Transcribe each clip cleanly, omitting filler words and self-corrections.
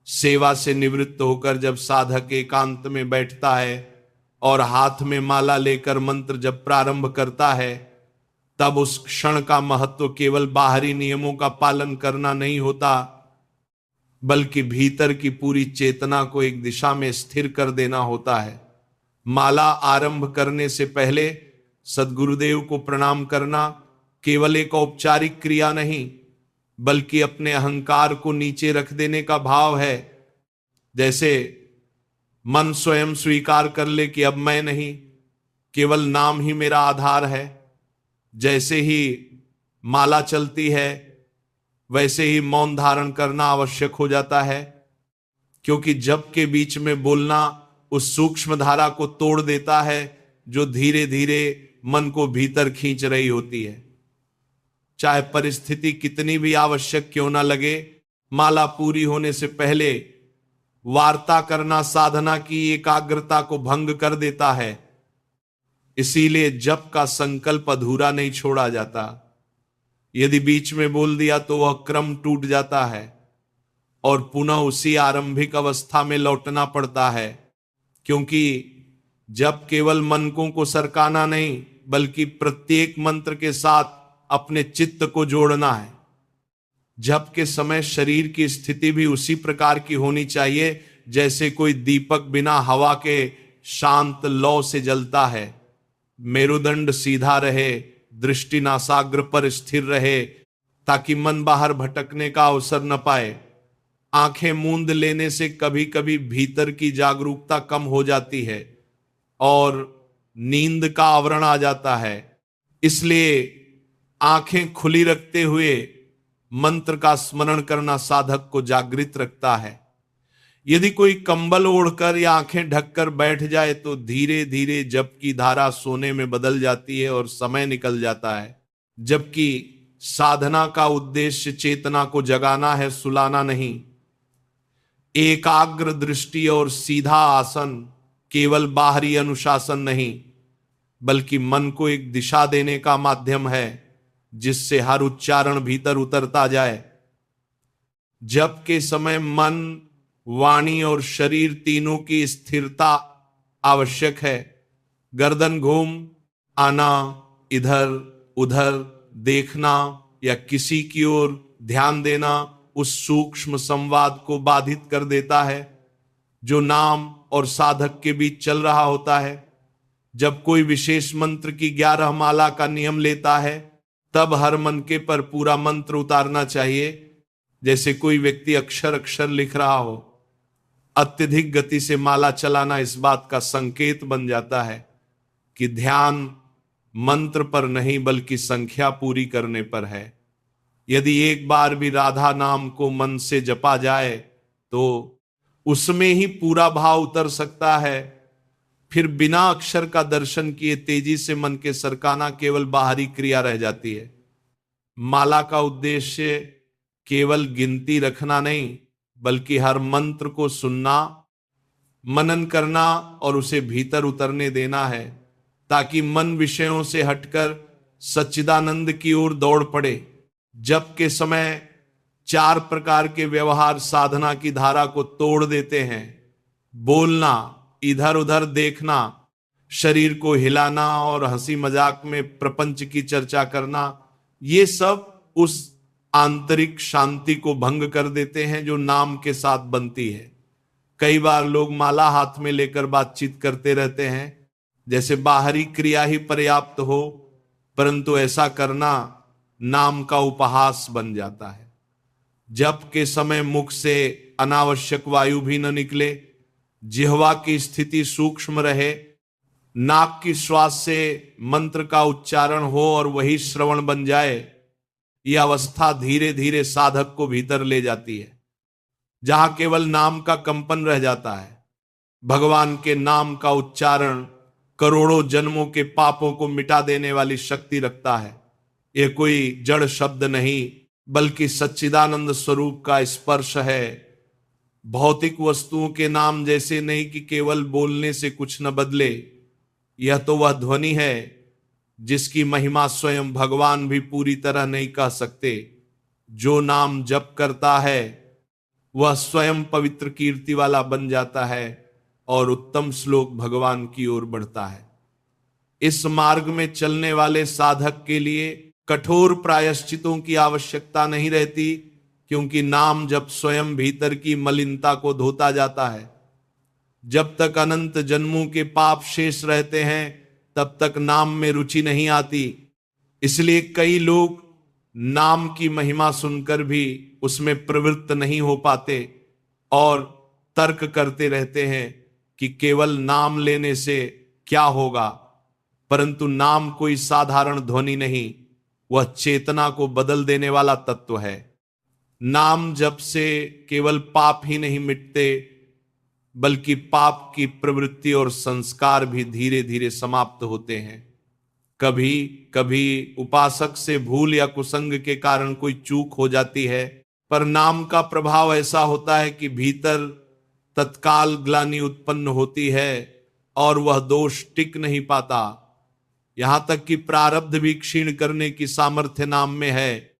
सेवा से निवृत्त होकर जब साधक एकांत में बैठता है और हाथ में माला लेकर मंत्र जब प्रारंभ करता है, तब उस क्षण का महत्व केवल बाहरी नियमों का पालन करना नहीं होता, बल्कि भीतर की पूरी चेतना को एक दिशा में स्थिर कर देना होता है। माला आरंभ करने से पहले सद्गुरुदेव को प्रणाम करना केवल एक औपचारिक क्रिया नहीं, बल्कि अपने अहंकार को नीचे रख देने का भाव है। जैसे मन स्वयं स्वीकार कर ले कि अब मैं नहीं, केवल नाम ही मेरा आधार है। जैसे ही माला चलती है, वैसे ही मौन धारण करना आवश्यक हो जाता है, क्योंकि जप के बीच में बोलना उस सूक्ष्म धारा को तोड़ देता है जो धीरे धीरे मन को भीतर खींच रही होती है। चाहे परिस्थिति कितनी भी आवश्यक क्यों ना लगे, माला पूरी होने से पहले वार्ता करना साधना की एकाग्रता को भंग कर देता है। इसीलिए जप का संकल्प अधूरा नहीं छोड़ा जाता। यदि बीच में बोल दिया तो वह क्रम टूट जाता है और पुनः उसी आरंभिक अवस्था में लौटना पड़ता है, क्योंकि जप केवल मनकों को सरकाना नहीं, बल्कि प्रत्येक मंत्र के साथ अपने चित्त को जोड़ना है। जप के समय शरीर की स्थिति भी उसी प्रकार की होनी चाहिए जैसे कोई दीपक बिना हवा के शांत लौ से जलता है। मेरुदंड सीधा रहे, दृष्टि नासाग्र पर स्थिर रहे, ताकि मन बाहर भटकने का अवसर न पाए। आंखें मूंद लेने से कभी कभी भीतर की जागरूकता कम हो जाती है और नींद का आवरण आ जाता है। इसलिए आंखें खुली रखते हुए मंत्र का स्मरण करना साधक को जागृत रखता है। यदि कोई कंबल ओढ़कर या आंखें ढककर बैठ जाए तो धीरे धीरे जप की धारा सोने में बदल जाती है और समय निकल जाता है। जबकि साधना का उद्देश्य चेतना को जगाना है, सुलाना नहीं। एकाग्र दृष्टि और सीधा आसन केवल बाहरी अनुशासन नहीं, बल्कि मन को एक दिशा देने का माध्यम है, जिससे हर उच्चारण भीतर उतरता जाए। जप के समय मन, वाणी और शरीर तीनों की स्थिरता आवश्यक है। गर्दन घूम आना, इधर उधर देखना या किसी की ओर ध्यान देना उस सूक्ष्म संवाद को बाधित कर देता है जो नाम और साधक के बीच चल रहा होता है। जब कोई विशेष मंत्र की 11 माला का नियम लेता है, तब हर मनके पर पूरा मंत्र उतारना चाहिए, जैसे कोई व्यक्ति अक्षर अक्षर लिख रहा हो। अत्यधिक गति से माला चलाना इस बात का संकेत बन जाता है कि ध्यान मंत्र पर नहीं, बल्कि संख्या पूरी करने पर है। यदि एक बार भी राधा नाम को मन से जपा जाए तो उसमें ही पूरा भाव उतर सकता है। फिर बिना अक्षर का दर्शन किए तेजी से मन के सरकाना केवल बाहरी क्रिया रह जाती है। माला का उद्देश्य केवल गिनती रखना नहीं, बल्कि हर मंत्र को सुनना, मनन करना और उसे भीतर उतरने देना है, ताकि मन विषयों से हटकर सच्चिदानंद की ओर दौड़ पड़े। जप के समय 4 प्रकार के व्यवहार साधना की धारा को तोड़ देते हैं। बोलना, इधर उधर देखना, शरीर को हिलाना और हंसी मजाक में प्रपंच की चर्चा करना, ये सब उस आंतरिक शांति को भंग कर देते हैं जो नाम के साथ बनती है। कई बार लोग माला हाथ में लेकर बातचीत करते रहते हैं, जैसे बाहरी क्रिया ही पर्याप्त हो, परंतु ऐसा करना नाम का उपहास बन जाता है। जप के समय मुख से अनावश्यक वायु भी न निकले, जिह्वा की स्थिति सूक्ष्म रहे, नाक की श्वास से मंत्र का उच्चारण हो और वही श्रवण बन जाए। यह अवस्था धीरे धीरे साधक को भीतर ले जाती है, जहां केवल नाम का कंपन रह जाता है। भगवान के नाम का उच्चारण करोड़ों जन्मों के पापों को मिटा देने वाली शक्ति रखता है। यह कोई जड़ शब्द नहीं, बल्कि सच्चिदानंद स्वरूप का स्पर्श है। भौतिक वस्तुओं के नाम जैसे नहीं कि केवल बोलने से कुछ न बदले। यह तो वह ध्वनि है जिसकी महिमा स्वयं भगवान भी पूरी तरह नहीं कह सकते। जो नाम जप करता है वह स्वयं पवित्र कीर्ति वाला बन जाता है और उत्तम श्लोक भगवान की ओर बढ़ता है। इस मार्ग में चलने वाले साधक के लिए कठोर प्रायश्चितों की आवश्यकता नहीं रहती, क्योंकि नाम जब स्वयं भीतर की मलिनता को धोता जाता है। जब तक अनंत जन्मों के पाप शेष रहते हैं तब तक नाम में रुचि नहीं आती। इसलिए कई लोग नाम की महिमा सुनकर भी उसमें प्रवृत्त नहीं हो पाते और तर्क करते रहते हैं कि केवल नाम लेने से क्या होगा। परंतु नाम कोई साधारण ध्वनि नहीं, वह चेतना को बदल देने वाला तत्व है। नाम जप से केवल पाप ही नहीं मिटते, बल्कि पाप की प्रवृत्ति और संस्कार भी धीरे धीरे समाप्त होते हैं। कभी कभी उपासक से भूल या कुसंग के कारण कोई चूक हो जाती है, पर नाम का प्रभाव ऐसा होता है कि भीतर तत्काल ग्लानि उत्पन्न होती है और वह दोष टिक नहीं पाता। यहां तक कि प्रारब्ध भी क्षीण करने की सामर्थ्य नाम में है।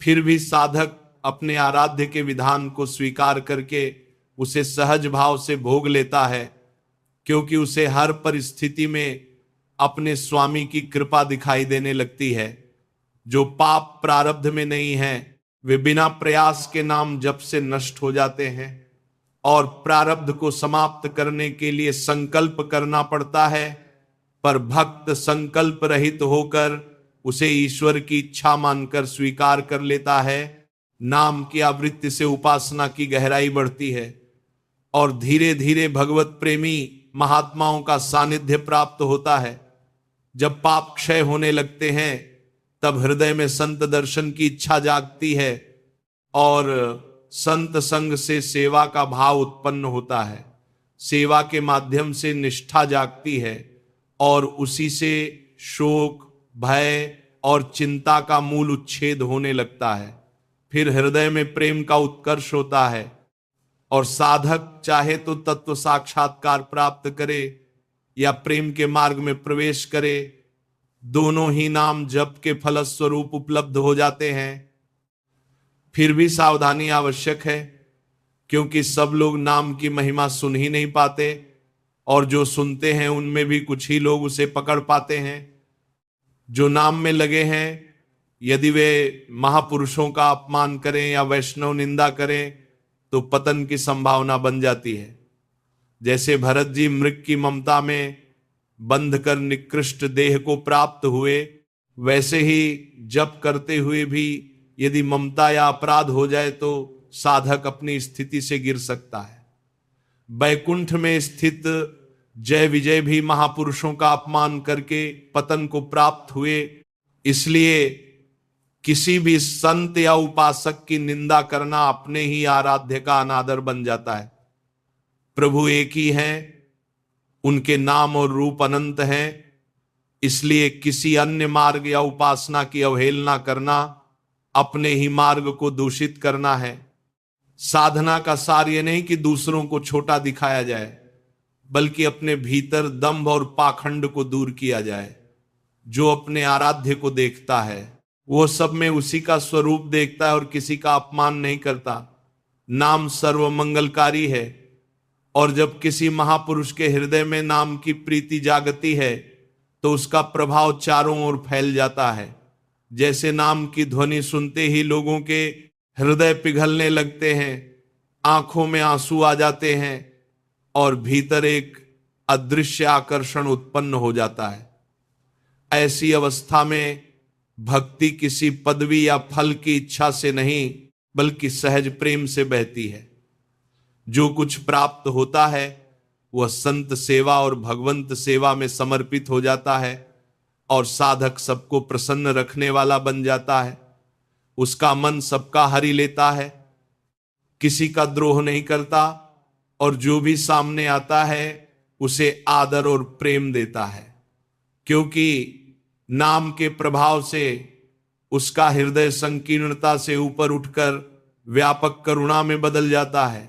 फिर भी साधक अपने आराध्य के विधान को स्वीकार करके उसे सहज भाव से भोग लेता है, क्योंकि उसे हर परिस्थिति में अपने स्वामी की कृपा दिखाई देने लगती है। जो पाप प्रारब्ध में नहीं है वे बिना प्रयास के नाम जप से नष्ट हो जाते हैं, और प्रारब्ध को समाप्त करने के लिए संकल्प करना पड़ता है। पर भक्त संकल्प रहित होकर उसे ईश्वर की इच्छा मानकर स्वीकार कर लेता है। नाम की आवृत्ति से उपासना की गहराई बढ़ती है और धीरे धीरे भगवत प्रेमी महात्माओं का सानिध्य प्राप्त होता है। जब पाप क्षय होने लगते हैं तब हृदय में संत दर्शन की इच्छा जागती है और संत संग से सेवा का भाव उत्पन्न होता है। सेवा के माध्यम से निष्ठा जागती है और उसी से शोक, भय और चिंता का मूल उच्छेद होने लगता है। फिर हृदय में प्रेम का उत्कर्ष होता है और साधक चाहे तो तत्व साक्षात्कार प्राप्त करे या प्रेम के मार्ग में प्रवेश करे, दोनों ही नाम जप के फलस्वरूप उपलब्ध हो जाते हैं। फिर भी सावधानी आवश्यक है, क्योंकि सब लोग नाम की महिमा सुन ही नहीं पाते और जो सुनते हैं उनमें भी कुछ ही लोग उसे पकड़ पाते हैं। जो नाम में लगे हैं, यदि वे महापुरुषों का अपमान करें या वैष्णव निंदा करें तो पतन की संभावना बन जाती है। जैसे भरत जी मृग की ममता में बंध कर निकृष्ट देह को प्राप्त हुए, वैसे ही जप करते हुए भी यदि ममता या अपराध हो जाए तो साधक अपनी स्थिति से गिर सकता है। बैकुंठ में स्थित जय विजय भी महापुरुषों का अपमान करके पतन को प्राप्त हुए। इसलिए किसी भी संत या उपासक की निंदा करना अपने ही आराध्य का अनादर बन जाता है। प्रभु एक ही हैं, उनके नाम और रूप अनंत हैं, इसलिए किसी अन्य मार्ग या उपासना की अवहेलना करना अपने ही मार्ग को दूषित करना है। साधना का सार यह नहीं कि दूसरों को छोटा दिखाया जाए, बल्कि अपने भीतर दंभ और पाखंड को दूर किया जाए। जो अपने आराध्य को देखता है वो सब में उसी का स्वरूप देखता है और किसी का अपमान नहीं करता। नाम सर्वमंगलकारी है और जब किसी महापुरुष के हृदय में नाम की प्रीति जागती है तो उसका प्रभाव चारों ओर फैल जाता है। जैसे नाम की ध्वनि सुनते ही लोगों के हृदय पिघलने लगते हैं, आंखों में आंसू आ जाते हैं और भीतर एक अदृश्य आकर्षण उत्पन्न हो जाता है। ऐसी अवस्था में भक्ति किसी पदवी या फल की इच्छा से नहीं, बल्कि सहज प्रेम से बहती है। जो कुछ प्राप्त होता है वह संत सेवा और भगवंत सेवा में समर्पित हो जाता है और साधक सबको प्रसन्न रखने वाला बन जाता है। उसका मन सबका हरि लेता है, किसी का द्रोह नहीं करता और जो भी सामने आता है उसे आदर और प्रेम देता है, क्योंकि नाम के प्रभाव से उसका हृदय संकीर्णता से ऊपर उठकर व्यापक करुणा में बदल जाता है।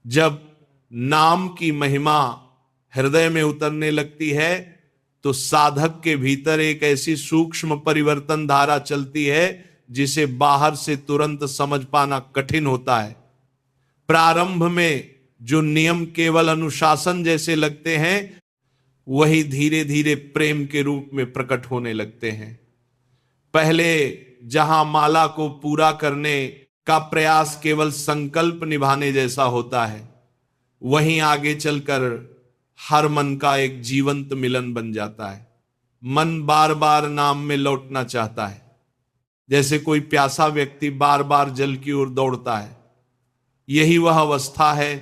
जब नाम की महिमा हृदय में उतरने लगती है तो साधक के भीतर एक ऐसी सूक्ष्म परिवर्तन धारा चलती है जिसे बाहर से तुरंत समझ पाना कठिन होता है। प्रारंभ में जो नियम केवल अनुशासन जैसे लगते हैं, वही धीरे धीरे प्रेम के रूप में प्रकट होने लगते हैं। पहले जहां माला को पूरा करने का प्रयास केवल संकल्प निभाने जैसा होता है, वहीं आगे चलकर हर मन का एक जीवंत मिलन बन जाता है। मन बार बार नाम में लौटना चाहता है, जैसे कोई प्यासा व्यक्ति बार बार जल की ओर दौड़ता है। यही वह अवस्था है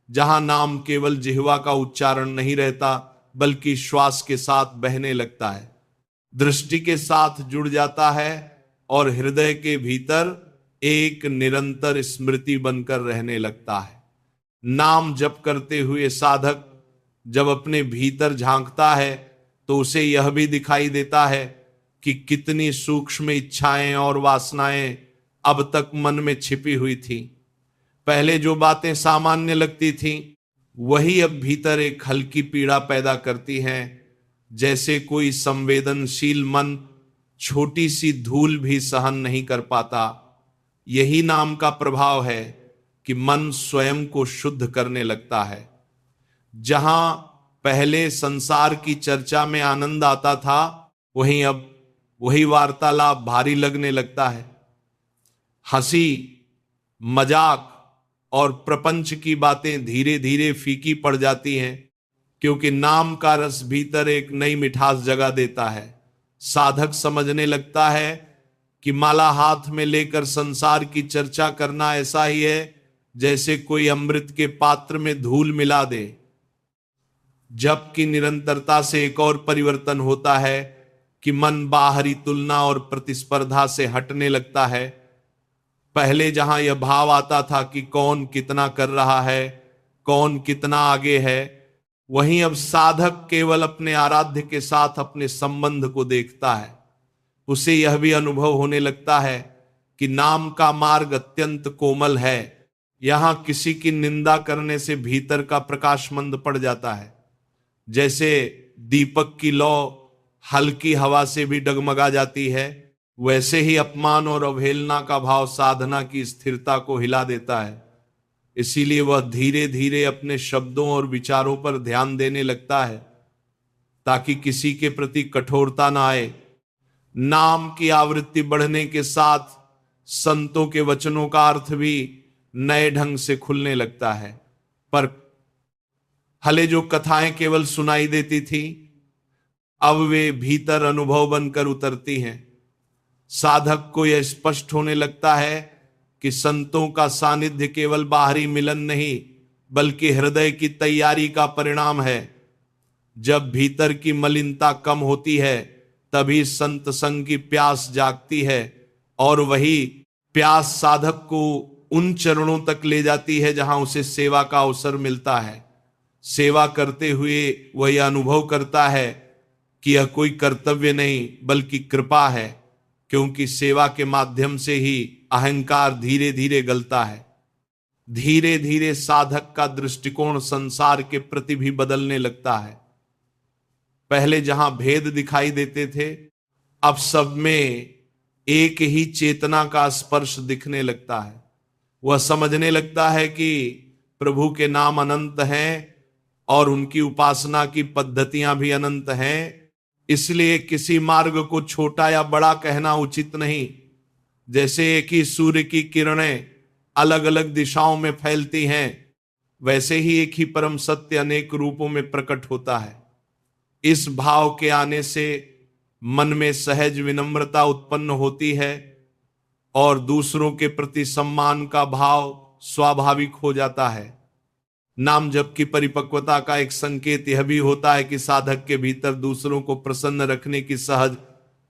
जहां नाम केवल जिह्वा का उच्चारण नहीं रहता, बल्कि श्वास के साथ बहने लगता है, दृष्टि के साथ जुड़ जाता है और हृदय के भीतर एक निरंतर स्मृति बनकर रहने लगता है। नाम जप करते हुए साधक जब अपने भीतर झांकता है तो उसे यह भी दिखाई देता है कि कितनी सूक्ष्म इच्छाएं और वासनाएं अब तक मन में छिपी हुई थी। पहले जो बातें सामान्य लगती थीं, वही अब भीतर एक हल्की पीड़ा पैदा करती हैं, जैसे कोई संवेदनशील मन छोटी सी धूल भी सहन नहीं कर पाता। यही नाम का प्रभाव है कि मन स्वयं को शुद्ध करने लगता है। जहां पहले संसार की चर्चा में आनंद आता था, वहीं अब वही वार्तालाप भारी लगने लगता है। हंसी, मजाक और प्रपंच की बातें धीरे धीरे फीकी पड़ जाती हैं, क्योंकि नाम का रस भीतर एक नई मिठास जगा देता है। साधक समझने लगता है कि माला हाथ में लेकर संसार की चर्चा करना ऐसा ही है जैसे कोई अमृत के पात्र में धूल मिला दे। जप की निरंतरता से एक और परिवर्तन होता है कि मन बाहरी तुलना और प्रतिस्पर्धा से हटने लगता है। पहले जहां यह भाव आता था कि कौन कितना कर रहा है, कौन कितना आगे है, वहीं अब साधक केवल अपने आराध्य के साथ अपने संबंध को देखता है। उसे यह भी अनुभव होने लगता है कि नाम का मार्ग अत्यंत कोमल है। यहां किसी की निंदा करने से भीतर का प्रकाश मंद पड़ जाता है। जैसे दीपक की लौ हल्की हवा से भी डगमगा जाती है, वैसे ही अपमान और अवहेलना का भाव साधना की स्थिरता को हिला देता है। इसीलिए वह धीरे धीरे अपने शब्दों और विचारों पर ध्यान देने लगता है, ताकि किसी के प्रति कठोरता ना आए। नाम की आवृत्ति बढ़ने के साथ संतों के वचनों का अर्थ भी नए ढंग से खुलने लगता है। पर हले जो कथाएं केवल सुनाई देती थी, अब वे भीतर अनुभव बनकर उतरती हैं। साधक को यह स्पष्ट होने लगता है कि संतों का सानिध्य केवल बाहरी मिलन नहीं, बल्कि हृदय की तैयारी का परिणाम है। जब भीतर की मलिनता कम होती है, तभी संत संग की प्यास जागती है, और वही प्यास साधक को उन चरणों तक ले जाती है जहां उसे सेवा का अवसर मिलता है। सेवा करते हुए वह यह अनुभव करता है कि यह कोई कर्तव्य नहीं, बल्कि कृपा है, क्योंकि सेवा के माध्यम से ही अहंकार धीरे धीरे गलता है। धीरे धीरे साधक का दृष्टिकोण संसार के प्रति भी बदलने लगता है। पहले जहां भेद दिखाई देते थे, अब सब में एक ही चेतना का स्पर्श दिखने लगता है। वह समझने लगता है कि प्रभु के नाम अनंत हैं और उनकी उपासना की पद्धतियां भी अनंत हैं। इसलिए किसी मार्ग को छोटा या बड़ा कहना उचित नहीं। जैसे एक ही सूर्य की किरणें अलग अलग दिशाओं में फैलती हैं, वैसे ही एक ही परम सत्य अनेक रूपों में प्रकट होता है। इस भाव के आने से मन में सहज विनम्रता उत्पन्न होती है और दूसरों के प्रति सम्मान का भाव स्वाभाविक हो जाता है। नाम जप की परिपक्वता का एक संकेत यह भी होता है कि साधक के भीतर दूसरों को प्रसन्न रखने की सहज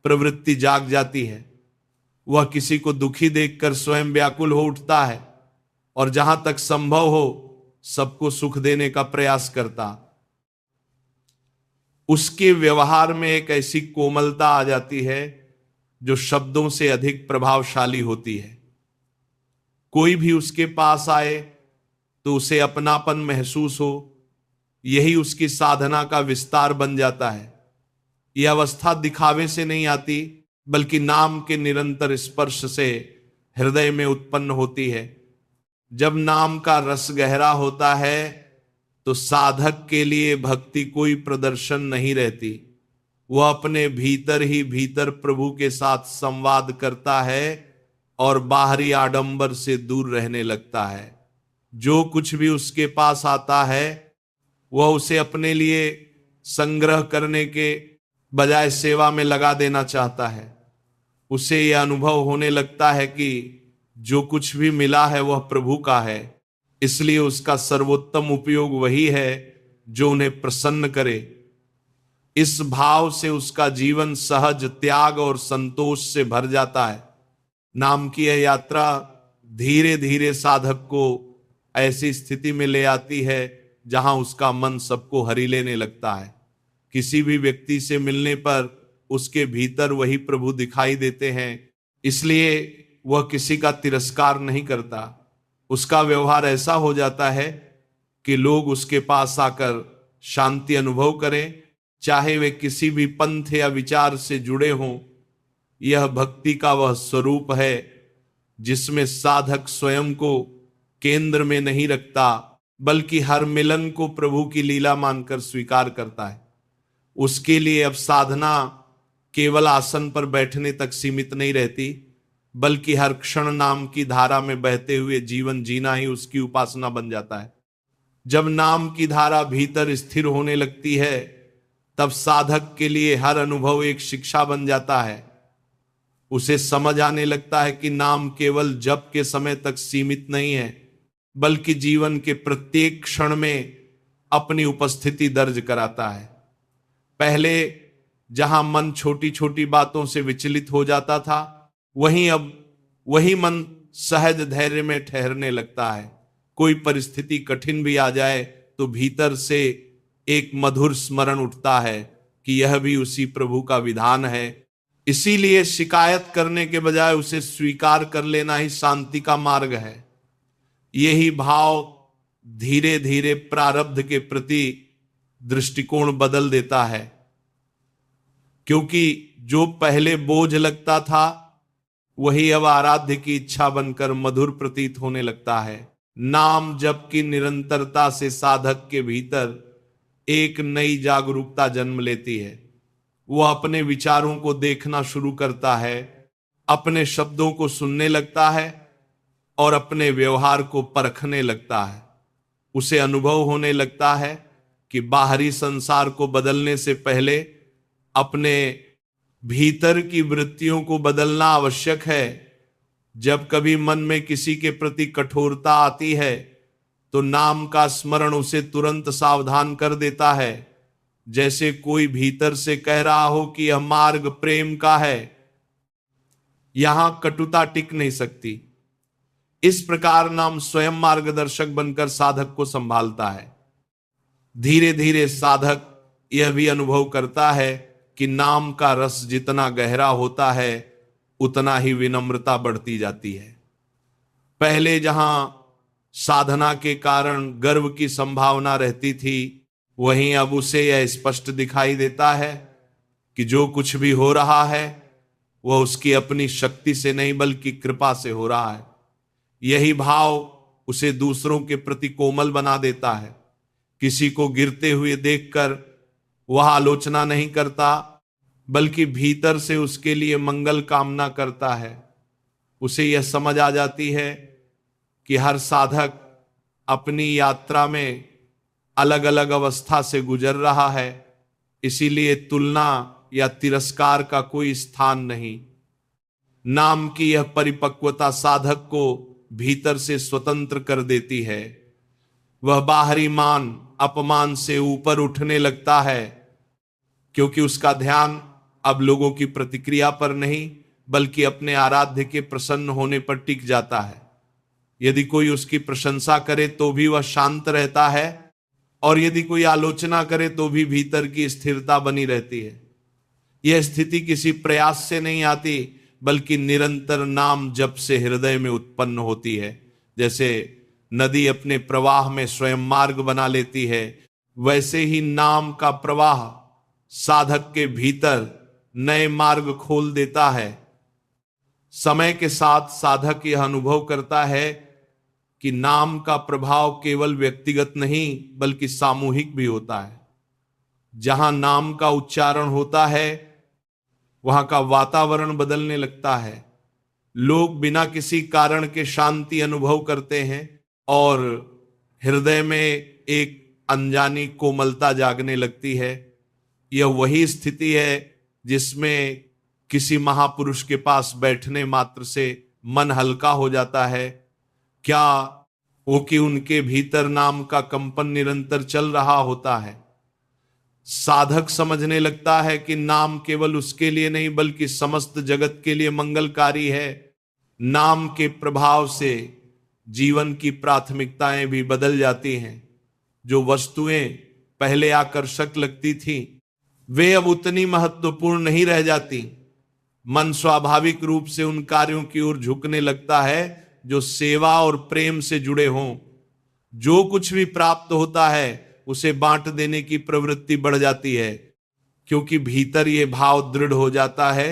प्रवृत्ति जाग जाती है। वह किसी को दुखी देखकर स्वयं व्याकुल हो उठता है और जहां तक संभव हो सबको सुख देने का प्रयास करता। उसके व्यवहार में एक ऐसी कोमलता आ जाती है जो शब्दों से अधिक प्रभावशाली होती है। कोई भी उसके पास आए तो उसे अपनापन महसूस हो, यही उसकी साधना का विस्तार बन जाता है। यह अवस्था दिखावे से नहीं आती, बल्कि नाम के निरंतर स्पर्श से हृदय में उत्पन्न होती है। जब नाम का रस गहरा होता है तो साधक के लिए भक्ति कोई प्रदर्शन नहीं रहती। वह अपने भीतर ही भीतर प्रभु के साथ संवाद करता है और बाहरी आडंबर से दूर रहने लगता है। जो कुछ भी उसके पास आता है वह उसे अपने लिए संग्रह करने के बजाय सेवा में लगा देना चाहता है। उसे यह अनुभव होने लगता है कि जो कुछ भी मिला है वह प्रभु का है, इसलिए उसका सर्वोत्तम उपयोग वही है जो उन्हें प्रसन्न करे। इस भाव से उसका जीवन सहज, त्याग और संतोष से भर जाता है। नाम की यह यात्रा धीरे धीरे साधक को ऐसी स्थिति में ले आती है जहां उसका मन सबको हरि लेने लगता है। किसी भी व्यक्ति से मिलने पर उसके भीतर वही प्रभु दिखाई देते हैं, इसलिए वह किसी का तिरस्कार नहीं करता। उसका व्यवहार ऐसा हो जाता है कि लोग उसके पास आकर शांति अनुभव करें, चाहे वे किसी भी पंथ या विचार से जुड़े हों। यह भक्ति का वह स्वरूप है जिसमें साधक स्वयं को केंद्र में नहीं रखता, बल्कि हर मिलन को प्रभु की लीला मानकर स्वीकार करता है। उसके लिए अब साधना केवल आसन पर बैठने तक सीमित नहीं रहती, बल्कि हर क्षण नाम की धारा में बहते हुए जीवन जीना ही उसकी उपासना बन जाता है। जब नाम की धारा भीतर स्थिर होने लगती है तब साधक के लिए हर अनुभव एक शिक्षा बन जाता है। उसे समझ आने लगता है कि नाम केवल जप के समय तक सीमित नहीं है, बल्कि जीवन के प्रत्येक क्षण में अपनी उपस्थिति दर्ज कराता है। पहले जहां मन छोटी छोटी बातों से विचलित हो जाता था, वहीं अब वही मन सहज धैर्य में ठहरने लगता है। कोई परिस्थिति कठिन भी आ जाए तो भीतर से एक मधुर स्मरण उठता है कि यह भी उसी प्रभु का विधान है। इसीलिए शिकायत करने के बजाय उसे स्वीकार कर लेना ही शांति का मार्ग है। यही भाव धीरे धीरे प्रारब्ध के प्रति दृष्टिकोण बदल देता है, क्योंकि जो पहले बोझ लगता था वही अब आराध्य की इच्छा बनकर मधुर प्रतीत होने लगता है। नाम जप की निरंतरता से साधक के भीतर एक नई जागरूकता जन्म लेती है। वह अपने विचारों को देखना शुरू करता है, अपने शब्दों को सुनने लगता है और अपने व्यवहार को परखने लगता है। उसे अनुभव होने लगता है कि बाहरी संसार को बदलने से पहले अपने भीतर की वृत्तियों को बदलना आवश्यक है। जब कभी मन में किसी के प्रति कठोरता आती है तो नाम का स्मरण उसे तुरंत सावधान कर देता है, जैसे कोई भीतर से कह रहा हो कि यह मार्ग प्रेम का है, यहां कटुता टिक नहीं सकती। इस प्रकार नाम स्वयं मार्गदर्शक बनकर साधक को संभालता है। धीरे धीरे साधक यह भी अनुभव करता है कि नाम का रस जितना गहरा होता है उतना ही विनम्रता बढ़ती जाती है। पहले जहां साधना के कारण गर्व की संभावना रहती थी, वहीं अब उसे यह स्पष्ट दिखाई देता है कि जो कुछ भी हो रहा है वह उसकी अपनी शक्ति से नहीं बल्कि कृपा से हो रहा है। यही भाव उसे दूसरों के प्रति कोमल बना देता है। किसी को गिरते हुए देखकर वह आलोचना नहीं करता, बल्कि भीतर से उसके लिए मंगल कामना करता है। उसे यह समझ आ जाती है कि हर साधक अपनी यात्रा में अलग अलग अवस्था से गुजर रहा है, इसीलिए तुलना या तिरस्कार का कोई स्थान नहीं। नाम की यह परिपक्वता साधक को भीतर से स्वतंत्र कर देती है। वह बाहरी मान अपमान से ऊपर उठने लगता है, क्योंकि उसका ध्यान अब लोगों की प्रतिक्रिया पर नहीं बल्कि अपने आराध्य के प्रसन्न होने पर टिक जाता है। यदि कोई उसकी प्रशंसा करे तो भी वह शांत रहता है, और यदि कोई आलोचना करे तो भी भीतर की स्थिरता बनी रहती है। यह स्थिति किसी प्रयास से नहीं आती, बल्कि निरंतर नाम जप से हृदय में उत्पन्न होती है। जैसे नदी अपने प्रवाह में स्वयं मार्ग बना लेती है, वैसे ही नाम का प्रवाह साधक के भीतर नए मार्ग खोल देता है। समय के साथ साधक यह अनुभव करता है कि नाम का प्रभाव केवल व्यक्तिगत नहीं बल्कि सामूहिक भी होता है। जहां नाम का उच्चारण होता है वहां का वातावरण बदलने लगता है। लोग बिना किसी कारण के शांति अनुभव करते हैं और हृदय में एक अनजानी कोमलता जागने लगती है। यह वही स्थिति है जिसमें किसी महापुरुष के पास बैठने मात्र से मन हल्का हो जाता है। क्या वो कि उनके भीतर नाम का कंपन निरंतर चल रहा होता है। साधक समझने लगता है कि नाम केवल उसके लिए नहीं बल्कि समस्त जगत के लिए मंगलकारी है। नाम के प्रभाव से जीवन की प्राथमिकताएं भी बदल जाती हैं। जो वस्तुएं पहले आकर्षक लगती थी वे अब उतनी महत्वपूर्ण नहीं रह जाती। मन स्वाभाविक रूप से उन कार्यों की ओर झुकने लगता है जो सेवा और प्रेम से जुड़े हों। जो कुछ भी प्राप्त होता है उसे बांट देने की प्रवृत्ति बढ़ जाती है, क्योंकि भीतर यह भाव दृढ़ हो जाता है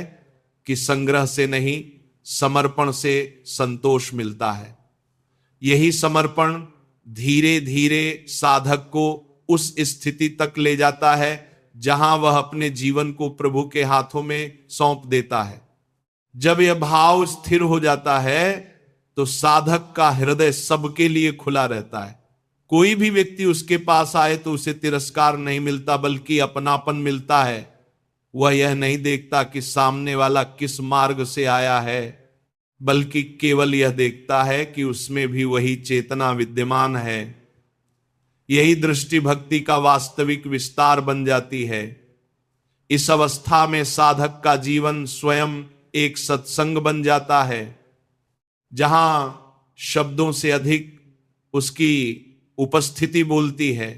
कि संग्रह से नहीं समर्पण से संतोष मिलता है। यही समर्पण धीरे धीरे साधक को उस स्थिति तक ले जाता है जहां वह अपने जीवन को प्रभु के हाथों में सौंप देता है। जब यह भाव स्थिर हो जाता है तो साधक का हृदय सबके लिए खुला रहता है। कोई भी व्यक्ति उसके पास आए तो उसे तिरस्कार नहीं मिलता बल्कि अपनापन मिलता है। वह यह नहीं देखता कि सामने वाला किस मार्ग से आया है, बल्कि केवल यह देखता है कि उसमें भी वही चेतना विद्यमान है। यही दृष्टि भक्ति का वास्तविक विस्तार बन जाती है। इस अवस्था में साधक का जीवन स्वयं एक सत्संग बन जाता है, जहां शब्दों से अधिक उसकी उपस्थिति बोलती है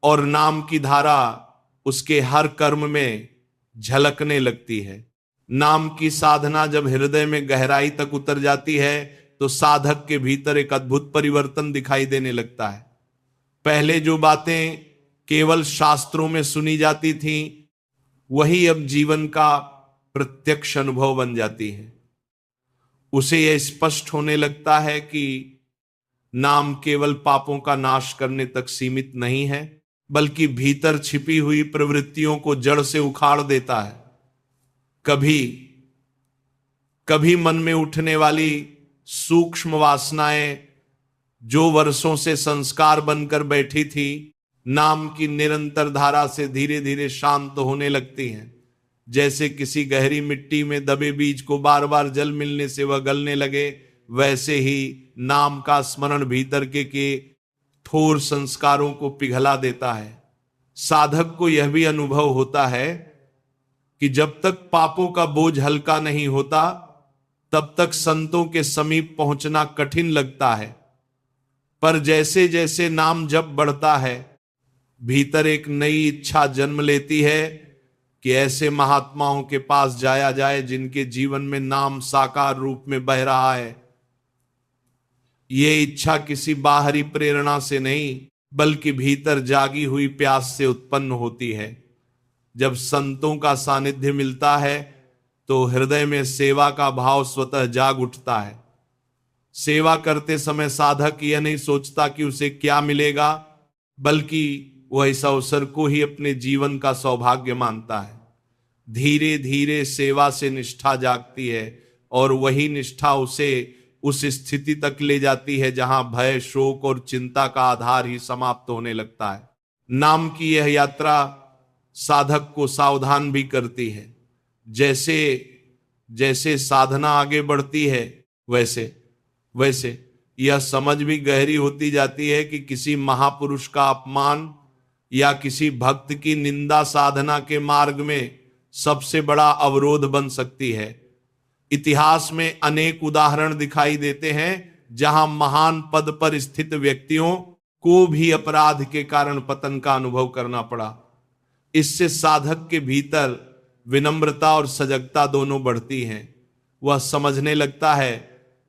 और नाम की धारा उसके हर कर्म में झलकने लगती है। नाम की साधना जब हृदय में गहराई तक उतर जाती है तो साधक के भीतर एक अद्भुत परिवर्तन दिखाई देने लगता है। पहले जो बातें केवल शास्त्रों में सुनी जाती थीं वही अब जीवन का प्रत्यक्ष अनुभव बन जाती है। उसे यह स्पष्ट होने लगता है कि नाम केवल पापों का नाश करने तक सीमित नहीं है बल्कि भीतर छिपी हुई प्रवृत्तियों को जड़ से उखाड़ देता है। कभी कभी मन में उठने वाली सूक्ष्म वासनाएं जो वर्षों से संस्कार बनकर बैठी थी, नाम की निरंतर धारा से धीरे धीरे शांत होने लगती हैं। जैसे किसी गहरी मिट्टी में दबे बीज को बार बार जल मिलने से वह गलने लगे, वैसे ही नाम का स्मरण भीतर के थोर संस्कारों को पिघला देता है। साधक को यह भी अनुभव होता है कि जब तक पापों का बोझ हल्का नहीं होता तब तक संतों के समीप पहुंचना कठिन लगता है। पर जैसे जैसे नाम जप बढ़ता है भीतर एक नई इच्छा जन्म लेती है कि ऐसे महात्माओं के पास जाया जाए जिनके जीवन में नाम साकार रूप में बह रहा है। ये इच्छा किसी बाहरी प्रेरणा से नहीं बल्कि भीतर जागी हुई प्यास से उत्पन्न होती है। जब संतों का सानिध्य मिलता है तो हृदय में सेवा का भाव स्वतः जाग उठता है। सेवा करते समय साधक यह नहीं सोचता कि उसे क्या मिलेगा, बल्कि वह इस अवसर को ही अपने जीवन का सौभाग्य मानता है। धीरे धीरे सेवा से निष्ठा जागती है और वही निष्ठा उसे उस स्थिति तक ले जाती है जहां भय, शोक और चिंता का आधार ही समाप्त होने लगता है। नाम की यह यात्रा साधक को सावधान भी करती है। जैसे जैसे साधना आगे बढ़ती है वैसे वैसे यह समझ भी गहरी होती जाती है कि किसी महापुरुष का अपमान या किसी भक्त की निंदा साधना के मार्ग में सबसे बड़ा अवरोध बन सकती है। इतिहास में अनेक उदाहरण दिखाई देते हैं जहां महान पद पर स्थित व्यक्तियों को भी अपराध के कारण पतन का अनुभव करना पड़ा। इससे साधक के भीतर विनम्रता और सजगता दोनों बढ़ती हैं। वह समझने लगता है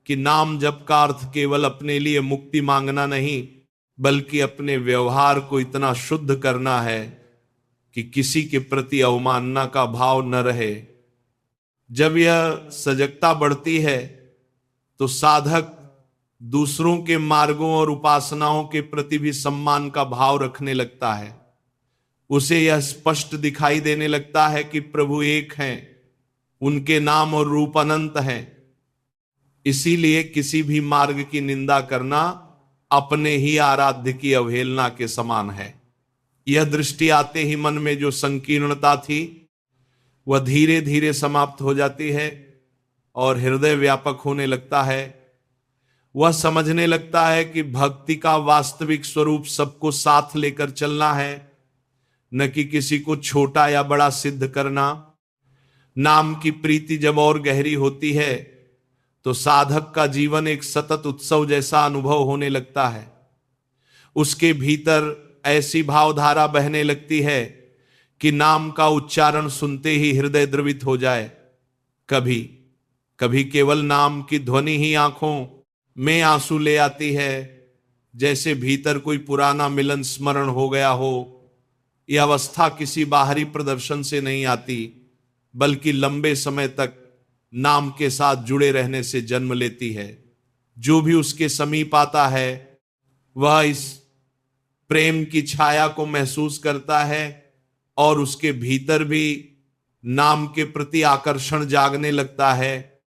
कि नाम जप का अर्थ केवल अपने लिए मुक्ति मांगना नहीं बल्कि अपने व्यवहार को इतना शुद्ध करना है कि किसी के प्रति अवमानना का भाव न रहे। जब यह सजगता बढ़ती है तो साधक दूसरों के मार्गों और उपासनाओं के प्रति भी सम्मान का भाव रखने लगता है। उसे यह स्पष्ट दिखाई देने लगता है कि प्रभु एक हैं, उनके नाम और रूप अनंत हैं। इसीलिए किसी भी मार्ग की निंदा करना अपने ही आराध्य की अवहेलना के समान है। यह दृष्टि आते ही मन में जो संकीर्णता थी वह धीरे धीरे समाप्त हो जाती है और हृदय व्यापक होने लगता है। वह समझने लगता है कि भक्ति का वास्तविक स्वरूप सबको साथ लेकर चलना है, न कि किसी को छोटा या बड़ा सिद्ध करना। नाम की प्रीति जब और गहरी होती है तो साधक का जीवन एक सतत उत्सव जैसा अनुभव होने लगता है। उसके भीतर ऐसी भावधारा बहने लगती है कि नाम का उच्चारण सुनते ही हृदय द्रवित हो जाए। कभी कभी केवल नाम की ध्वनि ही आंखों में आंसू ले आती है, जैसे भीतर कोई पुराना मिलन स्मरण हो गया हो। यह अवस्था किसी बाहरी प्रदर्शन से नहीं आती, बल्कि लंबे समय तक नाम के साथ जुड़े रहने से जन्म लेती है। जो भी उसके समीप आता है वह इस प्रेम की छाया को महसूस करता है और उसके भीतर भी नाम के प्रति आकर्षण जागने लगता है।